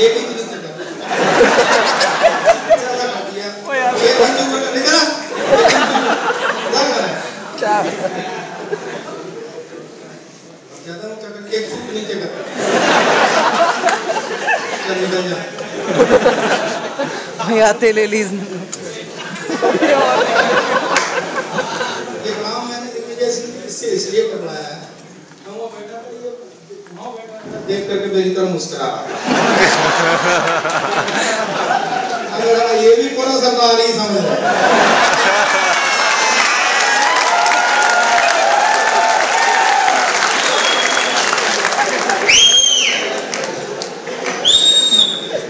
एक ही चीज कर ये बंद कर इधर आ क्या कर रहा है ज्यादा ऊंचा करके एक फुट नीचे कर चल निकल जा भाई आते ले लीज ये काम मैंने इससे इसलिए करवाया है वो बेटा देख करके मेरी तरफ मुस्कुरा रहा ये भी पूरा सरकार ही समझ रहा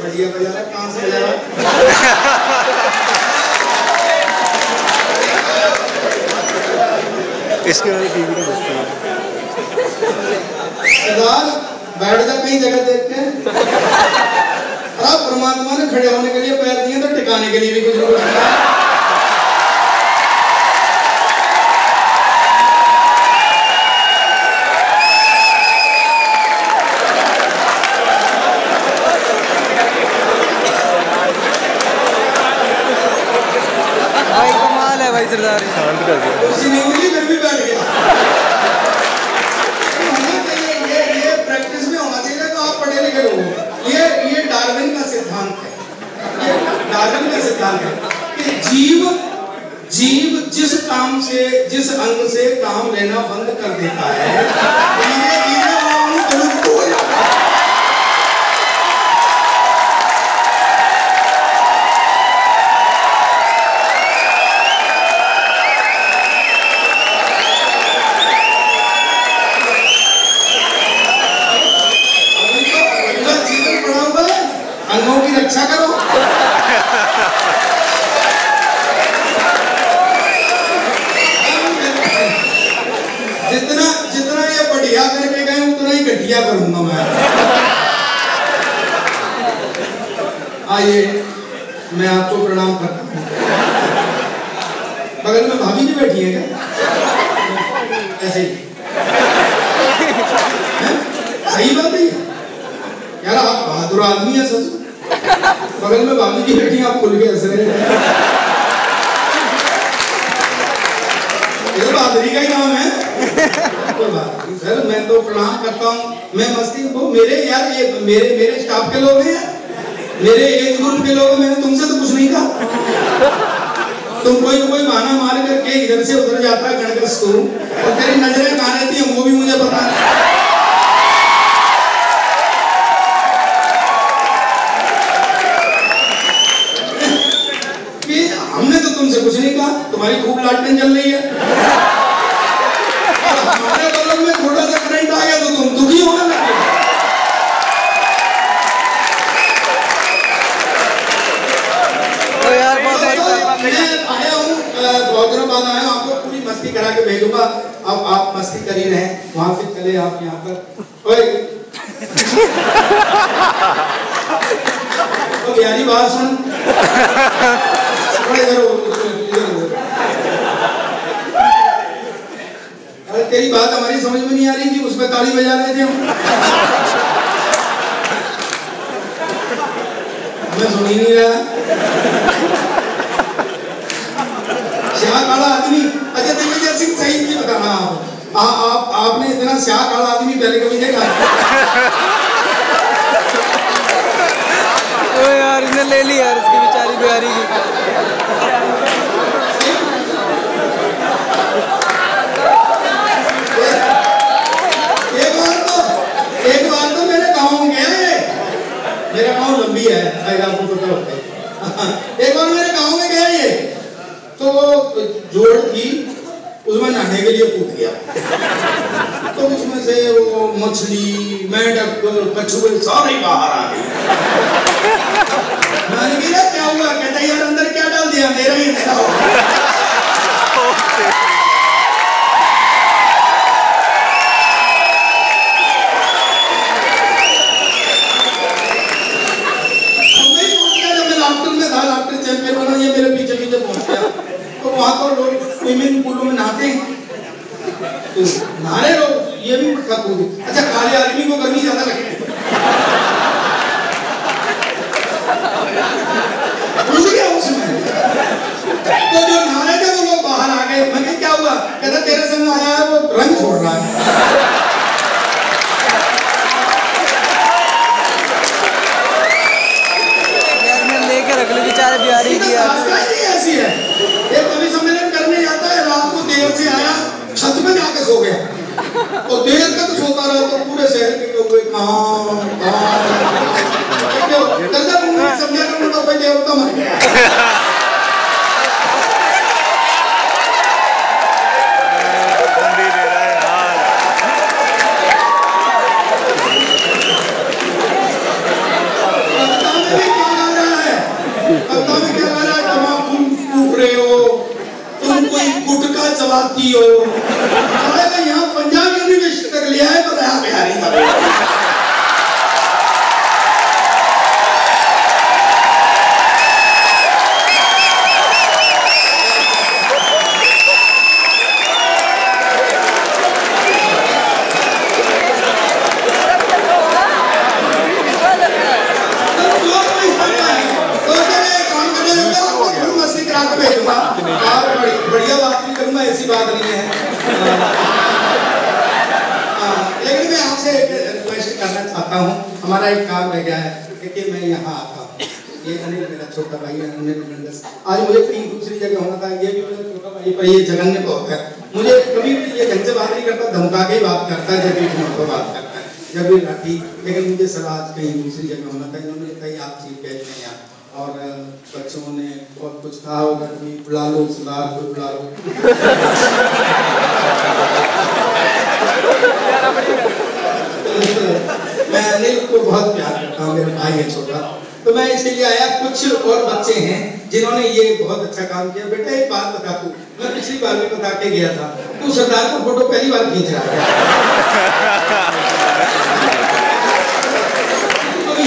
बढ़िया बजा रहा कहाँ से बजा रहा इसके वाले टीवी में बजते हैं बैठ जा कहीं जगह देख के परमात्मा ने खड़े होने के लिए पैर दिए तो टिकाने के लिए भी कुछ ना कुछ दिया भाई कमाल है भाई सरदार शांत कर दिया कुर्सी नहीं मिली फिर भी बैठ गया ये प्रैक्टिस में होना चाहिए तो आप पढ़े लिखे लोग ये डार्विन का सिद्धांत है ये डार्विन का सिद्धांत है कि जीव जिस काम से जिस अंग से काम लेना बंद कर देता है धीरे धीरे वो विलुप्त हो जाता है अंगों की रक्षा करो जितना जितना ये बढ़िया करके गए उतना ही घटिया करूंगा मैं आइए मैं आपको प्रणाम करता हूँ बगल में भाभी जी बैठी है क्या ऐसे ही सही बात है यार आप बहादुर आदमी है सच बगल में भाभी जी बैठी आप खुल के हंस रहे हैं ये तो बहादुरी का ही नाम है कोई बात नहीं सर मैं तो प्रणाम करता हूँ मैं मस्ती को मेरे यार ये मेरे स्टाफ के लोग हैं मेरे एज ग्रुप के लोग मैंने तुमसे तो कुछ नहीं कहा तुम कोई बहाना मार करके इधर से उधर जाता है गणगस को और तेरी नजरें कहाँ रहती हैं वो भी मुझे पता है हमने तो तुमसे कुछ नहीं कहा तुम्हारी खूब लालटेन जल रही है हमारे बगल में थोड़ा सा करंट आ गया तो तुम दुखी होने लगे तो यार बहुत मैं आया हूँ बहुत दिनों बाद आया हूँ आपको पूरी मस्ती करा के भेजूंगा अब आप मस्ती कर ही रहे हैं वहां से चले आप यहाँ पर ओए तो यारी बात सुन अरे तेरी बात हमारी समझ में नहीं आ रही थी उस पर ताली बजा रहे थे हम हमें सुन ही नहीं रहा स्याह काला आदमी अच्छा दिग्विजय सिंह सही नहीं बता रहा आपने इतना स्याह काला आदमी पहले कभी देखा ओ यार इसने ले ली यार इसकी बेचारी बिहारी की एक बार तो मेरे गांव में गया है मेरा गांव लंबी है आपको पता होता है एक बार मेरे गांव में गया ये तो वो जोड़ थी उसमें नहाने के लिए कूद गया तो उसमें से वो मछली मेंढक कछुए सारे बाहर आ गए मैंने कहा क्या हुआ कहता यार अंदर क्या डाल दिया मेरा ही था चैंपियन बना ये मेरे पीछे पीछे पहुंच गया तो वहां तो लोग स्विमिंग पूलों में नहाते हैं तो नहाने लोग ये भी कूद अच्छा काले आदमी को गर्मी ज्यादा लगती है रहा है। यार मैं लेके रख लूँ बेचारे बिहारी की यार। ऐसी है ये कवि सम्मेलन करने जाता है, रात को देर से आया, छत में जाके सो गया और देर तक सोता रहा तो पूरे शहर के लोग समझा तो भाई देवता मर गया। चलाती हो यहाँ पंजाब यूनिवर्सिटी तक लिया है तो रहा बिहारी था। बढ़िया बात नहीं करूंगा, ऐसी बात नहीं है। लेकिन मैं आपसे एक रिक्वेस्ट करना चाहता हूँ, हमारा एक काम रह गया है कि मैं यहाँ आता हूँ, ये अनिल मेरा छोटा भाई है, अनिल मेंडस। आज मुझे कहीं दूसरी जगह होना था, ये भी मेरा छोटा भाई पर ये जघन्य बहुत है। मुझे कभी भी ये ढंग से बात नहीं करता, धमका के ही बात करता है, जब भी फोन पर बात करता है, जब भी लाठी। लेकिन मुझे सर आज कहीं दूसरी जगह होना था, इन्होंने कही आप चीज कहते हैं और बच्चों ने बहुत कुछ कहा होगा कि बुला लो सरदार को बुला लो। मैं अनिल को बहुत प्यार करता हूँ, मेरा भाई है छोटा, तो मैं इसीलिए आया। कुछ और बच्चे हैं जिन्होंने ये बहुत अच्छा काम किया। बेटा एक बात बता तू, मैं पिछली बार भी बता के गया था, तू सरदार को फोटो पहली बार खींच रहा है,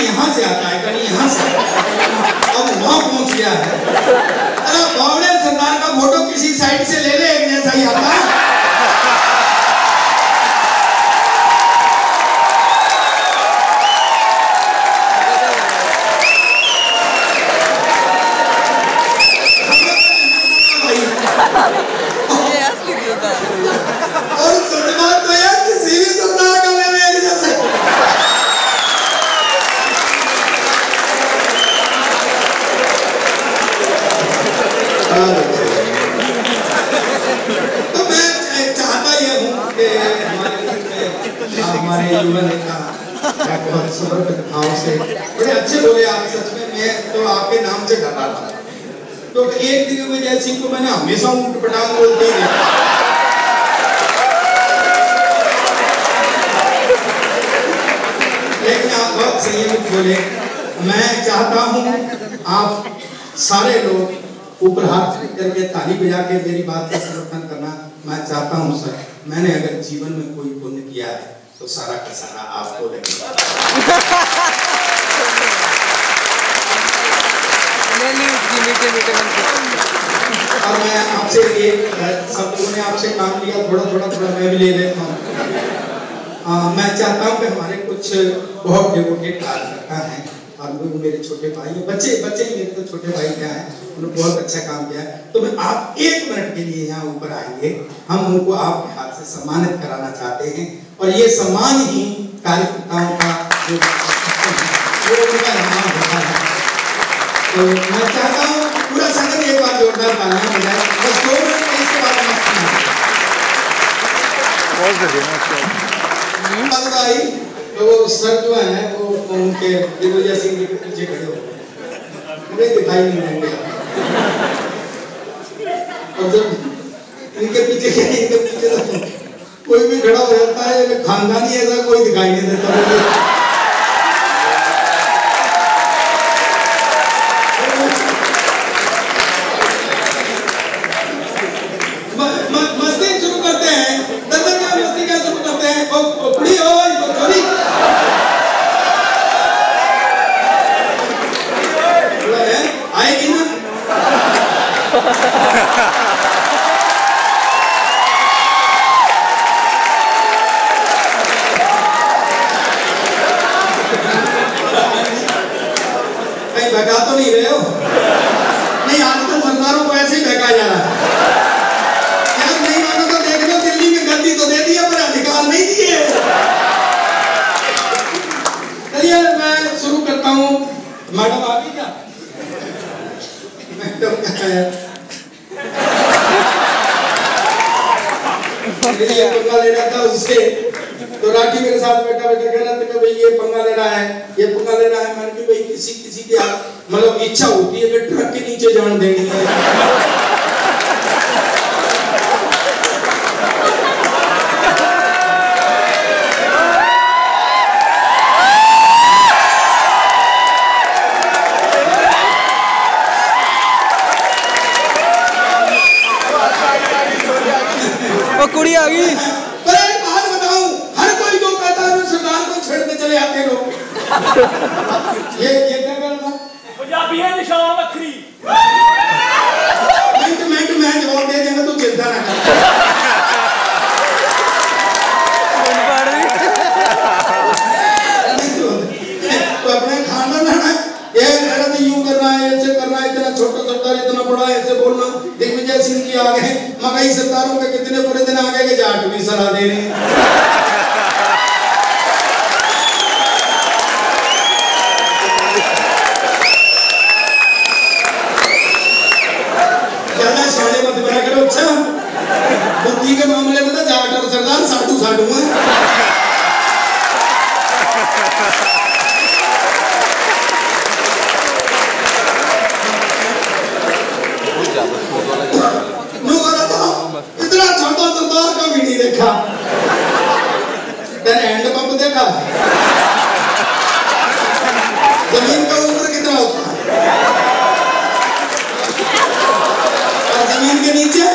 यहाँ से आता है कहीं यहाँ से, अब वहां पहुंच गया है। अरे बावड़े सरदार का फोटो किसी साइड से ले ले, एक जैसा ही आता है। और सच बात तो है किसी भी सरदार का ले ले एक जैसे। तो मैं चाहता ये हूँ कि हमारे युवा नेता बहुत समर्पित भाव से बड़े अच्छे बोले आप, सच में मैं तो आपके नाम से डरा था। तो एक दिग्विजय सिंह को मैंने हमेशा ऊंट पटांग बोलते ही देखा, लेकिन आप बहुत संयमित बोले। मैं चाहता हूँ आप सारे लोग ऊपर हाथ करके ताली बजा के मेरी बात का समर्थन करना। मैं चाहता हूँ सर, मैंने अगर जीवन में कोई पुण्य किया है तो सारा का सारा आपको लगेगा। और मैं आपसे एक सब लोगों ने आपसे काम लिया, थोड़ा मैं भी ले लेता हूँ। मैं चाहता हूँ कि हमारे कुछ बहुत डेवोटेड कार्यकर्ता हैं और वो मेरे छोटे भाई हैं, बच्चे ही मेरे तो छोटे भाई क्या हैं, उन्होंने बहुत अच्छा काम किया है। तो मैं आप 1 मिनट के लिए यहाँ ऊपर आएंगे, हम उनको आपके हाथ से सम्मानित कराना चाहते हैं और ये सम्मान ही कार्यकर्ताओं का जो उनका सम्मान होता है। तो मैं चाहता हूँ पूरा सदन एक बार जोरदार तालियां बजाए, बस 2 मिनट में इसके बाद आई। तो वो सर जो है वो उनके दिग्विजय सिंह जी के पीछे खड़े हो गए, मुझे दिखाई नहीं देंगे। और जब इनके पीछे तो कोई भी खड़ा हो जाता है, खानदानी ऐसा कोई दिखाई नहीं देता मुझे। मस्ती शुरू करते हैं, मस्ती क्या शुरू करते हैं, बुढ़ी हो आएगी ना। कहीं भगा तो नहीं रहे हो? नहीं, आजकल सरदारों को ऐसे ही भगा जा रहा है। यार नहीं मानो तो देख लो, दिल्ली में गद्दी तो दे दिया पर पीछे। तो राठी मेरे साथ बैठा बैठा कह रहा था कि भाई ये पंगा ले रहा है, ये पंगा ले रहा है। मैंने कहा भाई किसी किसी की मतलब इच्छा होती है कि ट्रक के नीचे जान देनी है। कुड़ी आ गई। पर एक बात बताऊं, हर कोई जो कहता है सरदार को छेड़ते चले आते लोग। ये क्या करना? पंजाबी है निशान वखरी। मिनट मैं जवाब दे देंगे, तू चिंता ना कर। तो अपने खानदान है ना, ये गलत यूं करना है, ऐसे करना है, इतना छोटा सरदार इतना बड़ा ऐसे बोलना। दिग्विजय सिंह की आ गए, मकई सरदारों के कितने बुरे दिन आ गए कि जाट भी सलाह दे रहे हैं। ज्यादा शाने मत बना करो। अच्छा बुद्धि के मामले में तो जाट और सरदार साधु साधु हैं। इतना छोटा सरदार का भी नहीं देखा। तेरे हैंड पंप देखा? जमीन का ऊपर कितना होता है और जमीन के नीचे?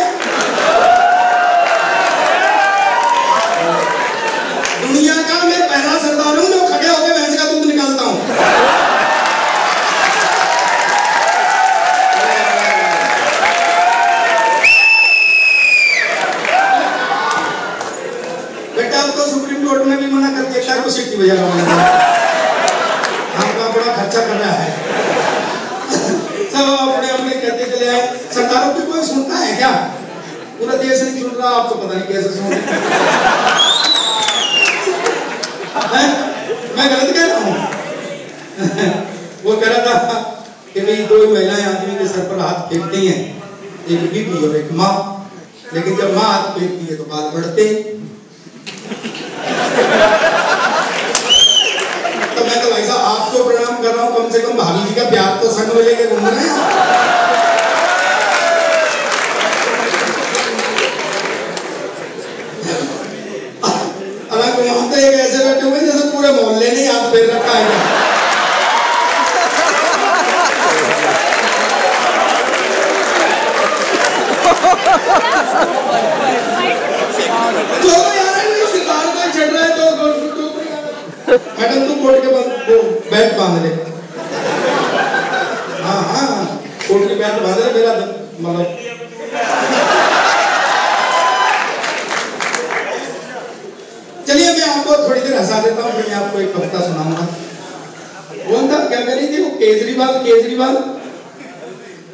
दुनिया का मैं पहला सरदार हूं जो खड़े होकर भैंस का दूध निकालता हूं। सुप्रीम कोर्ट ने भी मना कर दिया को सिटी बजा रहा हमका बड़ा खर्चा कर रहा है। सब अपने अपने कहते चले आए। सरदारों की कोई सुनता है क्या? पूरा देश नहीं सुन रहा, आप तो पता नहीं कैसे सुन रहे। मैं गलत कह रहा हूँ? वो कह रहा था कि भाई दो महिलाएं आदमी के सर पर हाथ फेंकती हैं, एक बीबी और एक माँ, लेकिन जब माँ हाथ फेंकती है तो बाल बढ़ते। तो मैं तो भाई साहब आपको प्रणाम कर रहा हूँ, कम से कम भाभी जी का प्यार तो संग में लेके घूम रहे हैं। हालांकि वहां तो एक ऐसे बैठे हुए जैसे पूरे मोहल्ले ने हाथ फेर रखा है। तो यार सरदार को चढ़ रहा है तो मैडम तू कोर्ट के बैठ बांध ले। हाँ हाँ कोर्ट की बैठ बांध ले। मेरा मतलब चलिए मैं आपको थोड़ी देर हंसा देता हूँ, फिर मैं आपको एक कविता सुनाऊंगा। वो था क्या कह रही थी वो केजरीवाल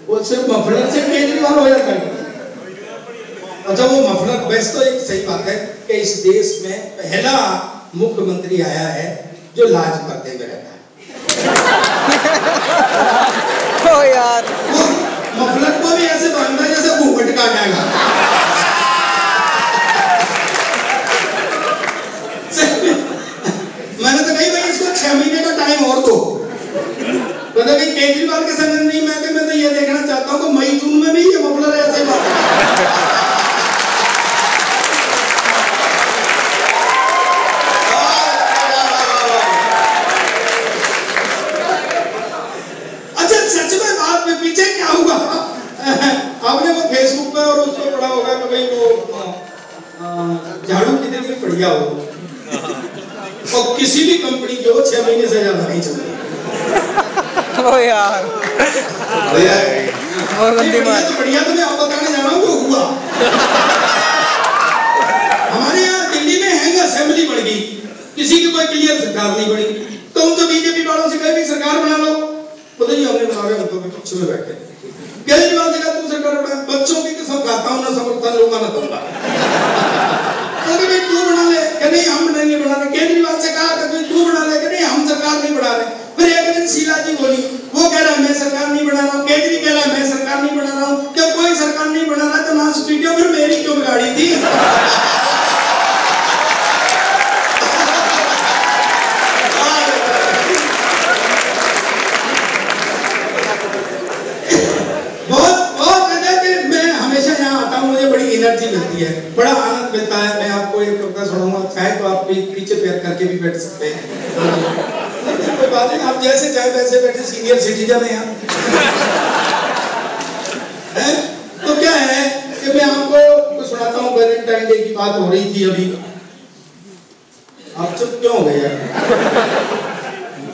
वो सिर्फ मफलर से केजरीवाल हो जाता है। अच्छा वो मफलर वैसे तो एक सही बात है कि इस देश में पहला मुख्यमंत्री आया है जो लाज पर्दे में रहता है। ओ यार वो मफलर को भी ऐसे बांधता है जैसे घूंघट काटेगा। मैंने तो कही भाई इसको 6 महीने का टाइम और दो। मतलब कि केजरीवाल के संग नहीं, मैं तो ये देखना चाहता हूँ कि मई जून में भी ये मफलर ऐसे पीछे क्या हुआ? आपने वो फेसबुक पे और उसको पढ़ा होगा कि भाई वो झाड़ू कितनी बढ़िया हो और किसी भी कंपनी की हो 6 महीने से ज्यादा नहीं चलती। ओ यार बढ़िया तो मैं आप बताने जा रहा हूँ जो हुआ। हमारे यहाँ दिल्ली में हैंग असेंबली बढ़ गई, किसी की कोई क्लियर सरकार नहीं बनी। तो हम तो बीजेपी वालों से कहे भी सरकार बना लो, पता नहीं हमने बना रहे, हम तो पीछे में बैठे। केजरीवाल ने कहा तू सरकार बना, बच्चों की कसम खाता हूँ ना समर्थन लूंगा ना दूंगा। तू बना ले कि नहीं हम नहीं बना रहे। केजरीवाल से कहा कि तू बना ले कि नहीं हम सरकार नहीं बना रहे। फिर एक दिन शीला जी बोली, वो कह रहा है मैं सरकार नहीं बना रहा हूँ, केजरी कह रहा है मैं सरकार नहीं बना रहा हूँ। जब कोई सरकार नहीं बना रहा तो ना स्टूडियो फिर मेरी क्यों बिगाड़ी थी? रहती है, बड़ा आनंद मिलता है। मैं आपको एक कविता सुनाऊंगा, चाहे तो आप पीछे पैर करके भी बैठ सकते हैं, कोई बात नहीं, आप जैसे चाहे वैसे बैठे, सीनियर सिटीजन है आप। तो क्या है कि मैं आपको कुछ सुनाता हूँ। वैलेंटाइन डे की बात हो रही थी अभी। आप चुप क्यों हो गए यार?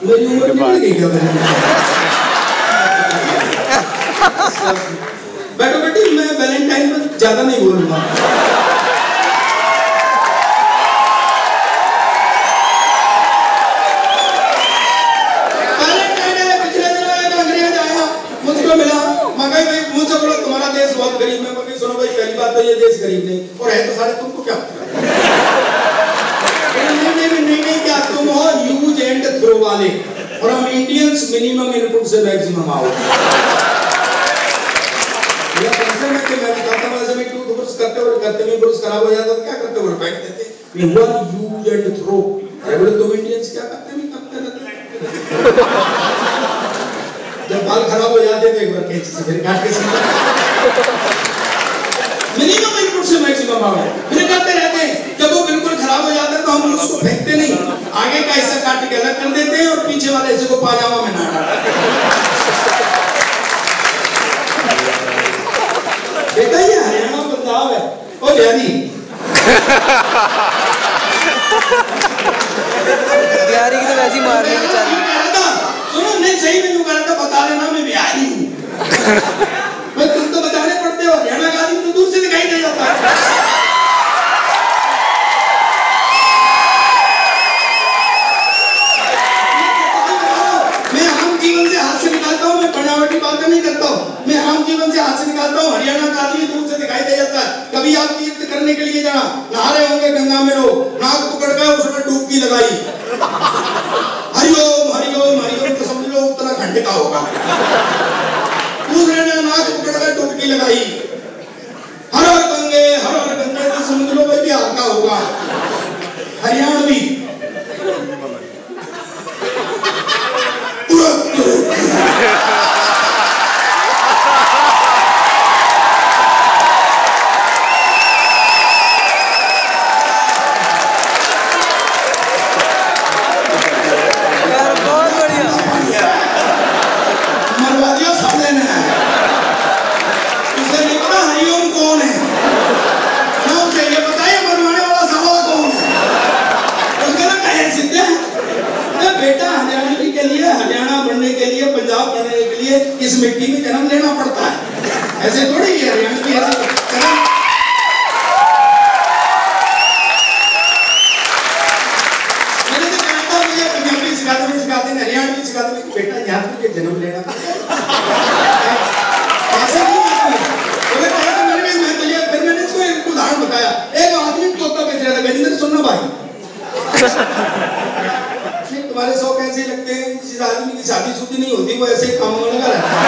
मेरी उम्र निकल गई क्या? बैठो बेटी, मैं वैलेंटाइन पर ज्यादा नहीं बोलूंगा। वैलेंटाइन डे पिछले दिनों एक अंग्रेज आया, मुझको मिला, मगर भाई मुझसे बोला तुम्हारा देश बहुत गरीब है। मैं सुनो भाई, पहली बात तो ये देश गरीब नहीं, और है तो सारे तुमको क्या? नहीं क्या तुम हो यूज एंड थ्रो वाले, और हम इंडियंस मिनिमम इनपुट से मैक्सिमम आओ। मैं बताता हूँ, ऐसे में टूथब्रश करते हुए ब्रश खराब हो जाता तो क्या करते? वो फेंक देते। Use and throw. अरे बोले तुम इंडियंस क्या करते रहते? जब बाल खराब हो जाते तो एक बार कैंची से फिर काट के मिनिमम इनपुट से मैक्सिमम आओ, फिर करते रहते हैं। जब वो बिल्कुल खराब हो जाता है तो हम उसको फेंकते नहीं, आगे का हिस्सा काट के अलग कर देते हैं और पीछे वाले हिस्से को पाजामा में ना डालते। बेटा ये हरियाणा पंजाब है। ओ यानी बिहारी की तो वैसी मारनी बेचारी। सुनो, नहीं सही में यूं करता, बता देना मैं बिहारी हूँ। मैं तुम तो बताने पड़ते हो, हरियाणा का आदमी तो दूर से दिखाई दे जाता है। मैं आम जीवन से हाथ से निकालता हूँ, मैं बनावटी बातें नहीं करता हूँ, मैं आम जीवन से हाथ से निकालता हूँ। हरियाणा का आदमी दूर से दिखाई दे जाता है। कभी आप तीर्थ करने के लिए जाना, नहा रहे होंगे गंगा में, लोग नाक पकड़ कर उसमें डुबकी लगाई, हरिओम हरिओम हरिओम, तो समझ लो उत्तराखंड का होगा। दूसरे ने नाक पकड़ कर डुबकी लगाई, हर हर गंगे तो समझ लो भाई बिहार का होगा। हरियाणवी इस मिट्टी में जन्म लेना पड़ता है, ऐसे थोड़ी है हरियाणा की ऐसे जन्म। मैंने तो कहता हूँ मुझे पंजाबी सिखाते हैं, हरियाणवी सिखाते हैं, बेटा यहाँ तुझे जन्म लेना पड़ता है, ऐसे नहीं आती है। बोले क्या तो मैंने तुझे, फिर मैंने इसको एक उदाहरण बताया। एक आदमी तोता बेच रहा था, गजेंद्र सुनना भाई, तुम्हारे शौक ऐसे लगते हैं, जिस आदमी की शादी शुदी नहीं होती वो ऐसे ही काम में लगा रहता है।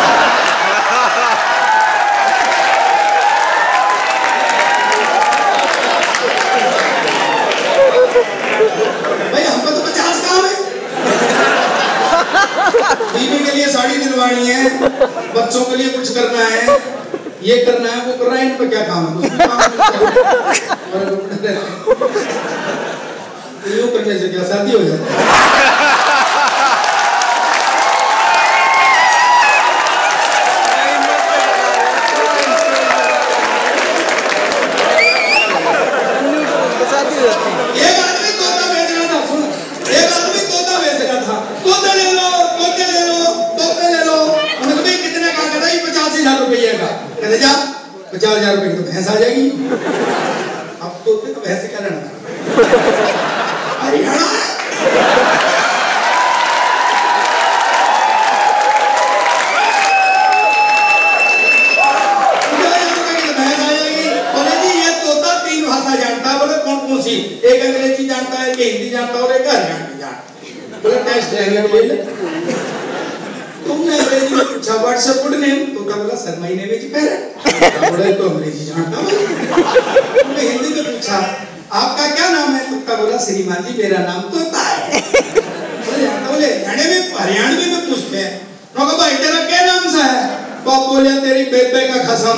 भाई हमको तो 50 काम है। बीवी के लिए साड़ी दिलवानी है, बच्चों के लिए कुछ करना है, ये करना है, वो करना है, इन पर क्या काम है? यूं करने से क्या शादी हो जाती है? जा 50,000 रुपए की तो भैंस आ जाएगी। अब तोते तो भैंस क्या रहना? हरियाणा भैंस आ जाएगी। बोले जी ये तोता 3 भाषा जानता है। बोले कौन कौन सी? एक अंग्रेजी जानता है, एक हिंदी जानता है और एक हरियाणवी जानता है। बोले टेस्ट लेने के लिए तुमने अंग्रेजी में पूछा व्हाट्स योर गुड नेम, तो क्या बोला sir my name is parrot. बोले तो अंग्रेजी जानता हूं। तुमने हिंदी में पूछा आपका क्या नाम है, तो क्या बोला श्रीमान जी मेरा नाम तोता है। बोले हरियाणवी में पूछते हैं, तो भाई तेरा क्या नाम सा है? बाप बोले तेरी बेबे का कसम।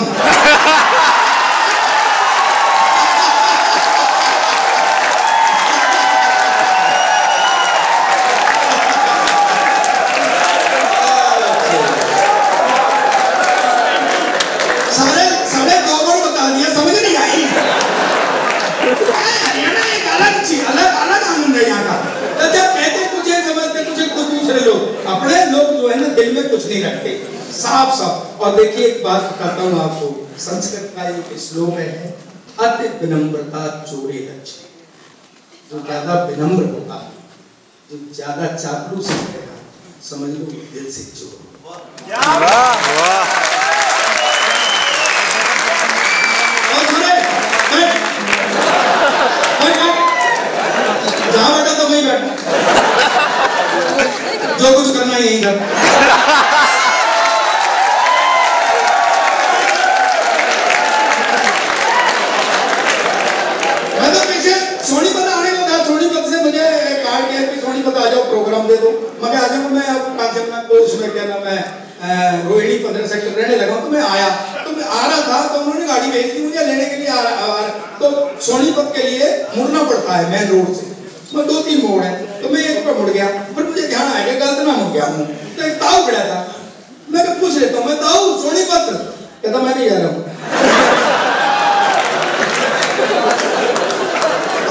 साफ साफ। और देखिए एक बात बताता हूँ आपको, संस्कृत का एक श्लोक है, अति विनम्रता चोरी लक्ष्य। जो ज्यादा विनम्र होगा, जो ज्यादा चापलूस रहेगा, समझ लो दिल से चोर। जहां बैठा तो वहीं बैठा, जो कुछ करना यही कर। मैं तो पीछे सोनीपत आने को था, सोनीपत से मुझे कार्ड किया कि सोनीपत आ जाओ, प्रोग्राम दे दो। मगर आ जाऊँ मैं अब उसमें क्या नाम है, रोहिणी 15 सेक्टर रहने लगा, तो मैं आया, तो मैं आ रहा था तो उन्होंने गाड़ी भेज दी मुझे लेने के लिए। आ रहा तो सोनीपत के लिए मुड़ना पड़ता है मेन रोड से, मैं 2-3 मोड़ है, तो मैं एक पर मुड़ गया, फिर मुझे ध्यान आया कि गलत ना मुड़ गया हूँ। तो एक ताऊ खड़ा था, मैं पूछ लेता हूँ, मैं ताऊ सोनीपत? कहता मैं नहीं जा रहा हूँ।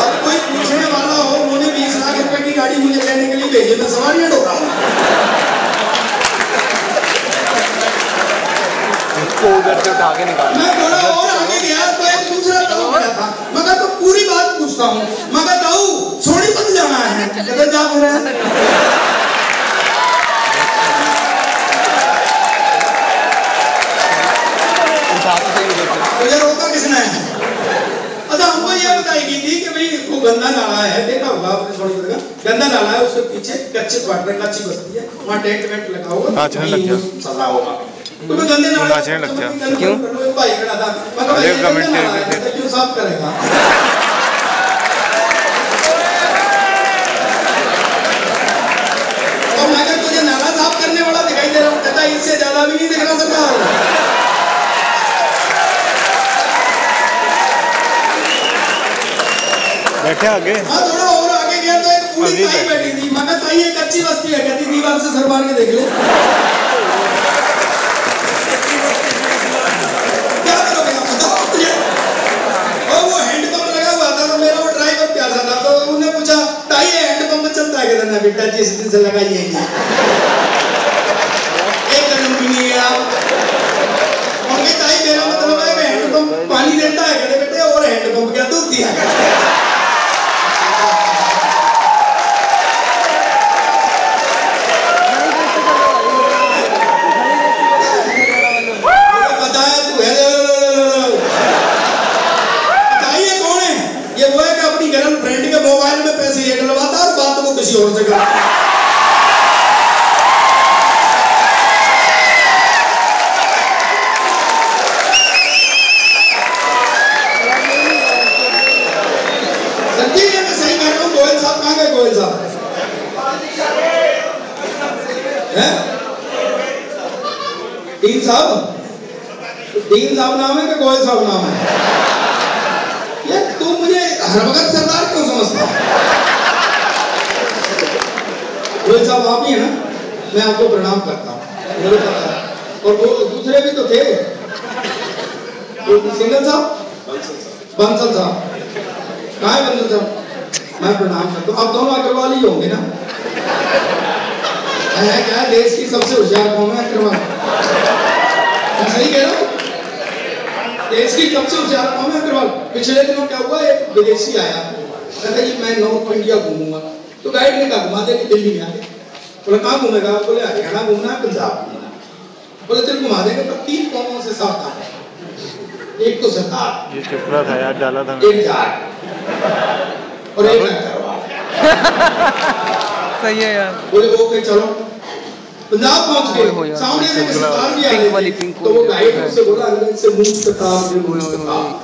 अब कोई पूछने वाला हो, उन्होंने 20 लाख रुपए की गाड़ी मुझे लेने के लिए भेजी, मैं सवारियां ढो रहा हूँ। उधर से उठा के निकाल। मैं थोड़ा और आगे गया तो एक दूसरा ताऊ खड़ा था, मगर तो पूरी बात पूछता हूँ, मगर ताऊ सोनीपत जाना है? कहते जा रहे हैं। मुझे रोका किसने है? अच्छा हमको ये बताएगी थी कि भाई वो गंदा नाला है, देखा होगा आपने सोनीपत का गंदा नाला है, उसके पीछे कच्चे क्वार्टर, कच्ची बस्ती है, वहाँ टेंट वेंट लगा होगा, सजा होगा। तो मैं गंदे नाले क्यों भाई खड़ा था, मैं क्यों साफ करेगा? और मैं तुझे नाला साफ करने वाला दिखाई दे रहा हूँ, कहता इससे ज्यादा भी नहीं दिख रहा सरकार। बैठे आगे, हाँ थोड़ा और आगे गया तो एक पूरी ताई बैठी थी, मगर ताई एक अच्छी बस्ती है, कहती दीवार से सर मार के देख ले। क्या करोगे बताओ मुझे? और वो हैंडपंप लगा हुआ था, तो मेरा वो ड्राइवर प्यासा था, तो उन्होंने पूछा ताई ये हैंडपंप चलता है? कहता ना बेटा जिस दिन से लगाइए एक कदम भी नहीं गया। और ये ताई मेरा मतलब है कि हैंडपंप पानी देता है? कहते बेटे और हैंडपंप क्या दूध दिया? फ्रेंड के मोबाइल में पैसे ये डलवाता और बात वो किसी और से करता। सच्ची है, मैं सही कह रहा हूँ। गोयल साहब कहाँ गए? गोयल साहब हैं? डीन साहब? डीन साहब नाम है कि गोयल साहब नाम है? यार तू मुझे हर वक्त सरदार क्यों समझता है? गोयल साहब आप ही है ना? मैं आपको प्रणाम करता हूँ, मुझे पता है। और वो दूसरे भी तो थे, सिंगल साहब, बंसल साहब, कहाँ है बंसल साहब? मैं प्रणाम करता हूँ। अब दोनों अग्रवाल ही होंगे ना? है क्या देश की सबसे होशियार कौन है? अग्रवाल। मैं सही कह रहा हूँ? देश की सबसे होशियार कौन है? अग्रवाल। पिछले दिनों क्या हुआ, एक विदेशी आया, कहता जी मैं नॉर्थ इंडिया घूमूंगा, तो गाइड ने कहा घुमा दे कि दिल्ली में आके। बोले कहाँ घूमेगा? बोले हरियाणा घूमना है, पंजाब घूमना है। बोले चल घुमा देंगे, पर 3 कौमों से साथ आता है, एक तो सरदार, ये चुपड़ा था यार, डाला था एक जार और एक अग्रवाल। सही है यार। बोले ओके चलो, पंजाब पहुंच गए, सामने में सरदार भी आ रहे थे, तो वो गाइड उससे बोला अंग्रेज से मूंछ कटा,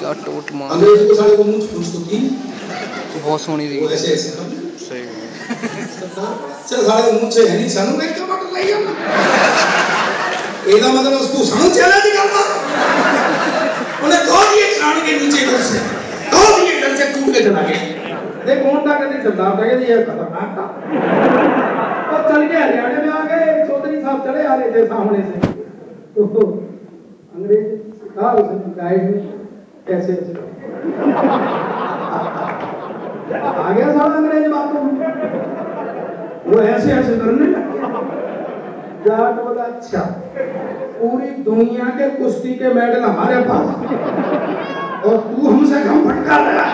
क्या टोट मार, अंग्रेज को साले को मूंछ पूछ तो की बहुत सोनी थी। वो ऐसे ऐसे सही चल साले मूंछ है नहीं, सानू देख के बट लग गया ਇਹਦਾ मतलब उसको सानू चैलेंज करना। उन्हें कह दिए कान के नीचे डर से, कह दिए डर से टूट के चला गया। देख कौन था? कहते सरदार था, कहते ये खतरनाक था। और चल के हरियाणा में आ गए, चौधरी साहब चले आ रहे थे सामने से, तो अंग्रेज कहा उसने गाइड ने कैसे आ गया साला अंग्रेज बातों में, वो ऐसे ऐसे करने लग गया। जाट बोला अच्छा, पूरी दुनिया के कुश्ती के मेडल हमारे पास और तू हमसे कम फटका रहा।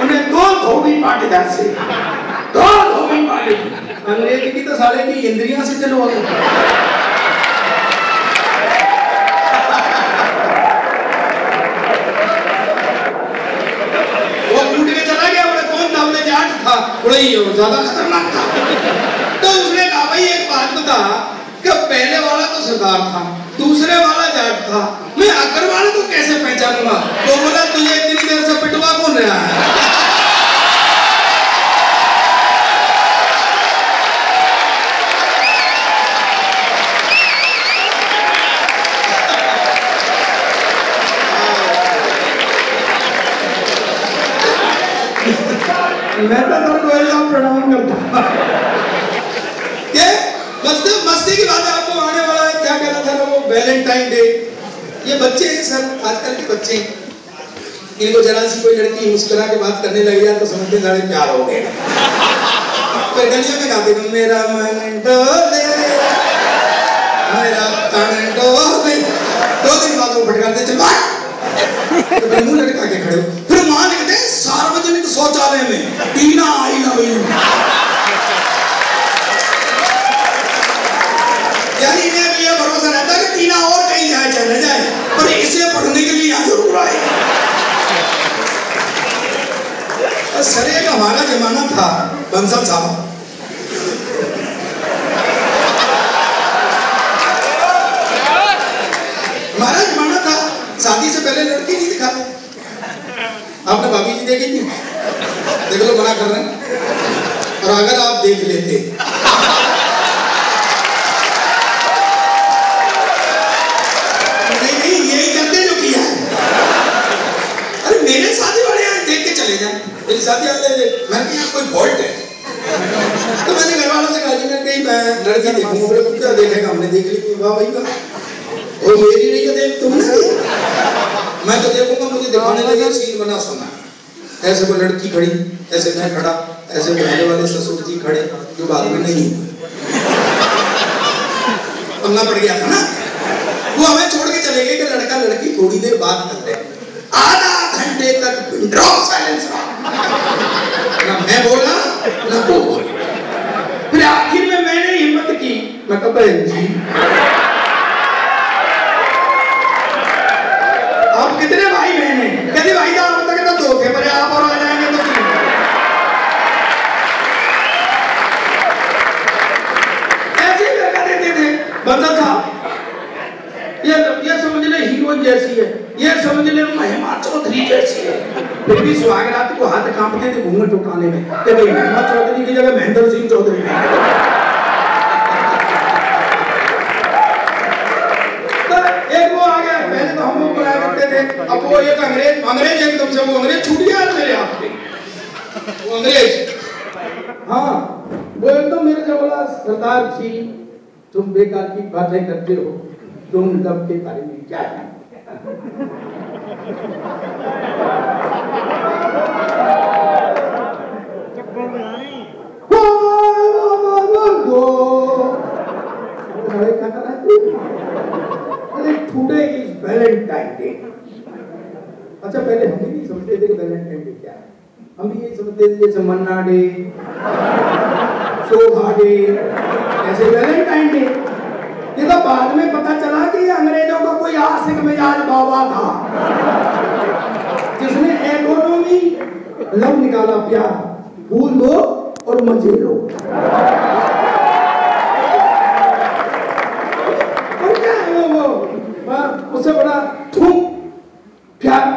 उन्हें दो धोबी पाटीदार से, दो धोबी पाटी। अंग्रेज की तो साले की इंद्रियां से चलो ज्यादा खतरनाक था। तो उसने कहा भाई एक बात बता कि पहले वाला तो सरदार था, दूसरे वाला जाट था, मैं आखिर वाले को कैसे पहचानूंगा? तो बोला तुझे इतनी देर से पिटवा कौन रहा है? मैं तो तेरे को प्रणाम करता ये मस्ती की बात है। आपको आने वाला है क्या कहना था ना वो वैलेंटाइन डे। ये बच्चे हैं सर, आजकल के बच्चे, इनको जरा सी कोई लड़की मुस्कुरा के बात करने लग जाए तो समझते सारे प्यार हो गए। फिर गलियों में गाते हैं मेरा मन डोले, मेरा तन डोले। 2 दिन बाद वो भटकाते चल भाई, तो फिर मुंह लटका के खड़े हो। फिर मां कहते हैं सार्वजनिक शौचालय में टीना आई ना भाई, यानी इन्हें भी ये भरोसा रहता है कि टीना और कहीं जाए चले जाए, पर इसे पढ़ने के लिए यहाँ जरूर आए। सरे का हमारा जमाना था बंसल साहब, हमारा जमाना था शादी से पहले लड़की नहीं दिखाते। आपने भाभी जी देखी थी? देख लो मना कर रहे हैं। और अगर आप देख लेते नहीं यही करते जो किया है। अरे मेरे शादी वाले यहाँ देख के चले जाए, मेरी शादी वाले मैंने यहाँ कोई फॉल्ट है तो मैंने घर वालों से कहा जी मैं कहीं लड़की देखूंगा। बोले क्या देखेगा? हमने देख ली। वाह भाई वाह, वो मेरी नहीं है देख तुमने, मैं तो देखूंगा। मुझे दिखाने लगे सीन बना सुना, ऐसे वो लड़की खड़ी, ऐसे मैं खड़ा, ऐसे पहले वाले ससुर जी खड़े जो बाद में नहीं पंगा पड़ गया था ना। वो हमें छोड़ के चले गए कि लड़का लड़की थोड़ी देर बात कर रहे। आधा घंटे तक पिन ड्रॉप साइलेंस रहा, ना मैं बोला ना वो बोला। फिर आखिर में मैंने हिम्मत की, मैं कहा बहन जी आप कितने भाई बहन हैं? कहते भाई साहब तक तो 2 थे, पर आप और आ जाएंगे तो 3। ऐसे ही लगा देते थे। बंदा था ये समझ ले हीरोइन जैसी है, ये समझ ले महिमा चौधरी जैसी है। फिर भी सुहागरात को हाथ कांपते थे घूंघट उठाने में कि भाई महिमा चौधरी की जगह महेंद्र सिंह चौधरी। एक वो आ गया, पहले तो हम लोग बुलाया करते थे, अब वो एक अंग्रेज एकदम से वो अंग्रेज छूट गया मेरे हाथ पे। वो अंग्रेज हाँ वो एकदम मेरे से बोला सरदार जी तुम बेकार की बातें करते हो, तुम दब के बारे में क्या है? Today is Valentine day. अच्छा पहले हम भी नहीं समझते थे कि वैलेंटाइन डे क्या है। हम भी यही समझते थे जैसे मन्ना डे, शोभा डे, ऐसे वैलेंटाइन डे। ये तो बाद में पता चला कि अंग्रेजों का कोई आशिक मिजाज बाबा था जिसने इकोनॉमी लव निकाला, प्यार भूल लो और मजे लो। और क्या है वो उससे बड़ा थूक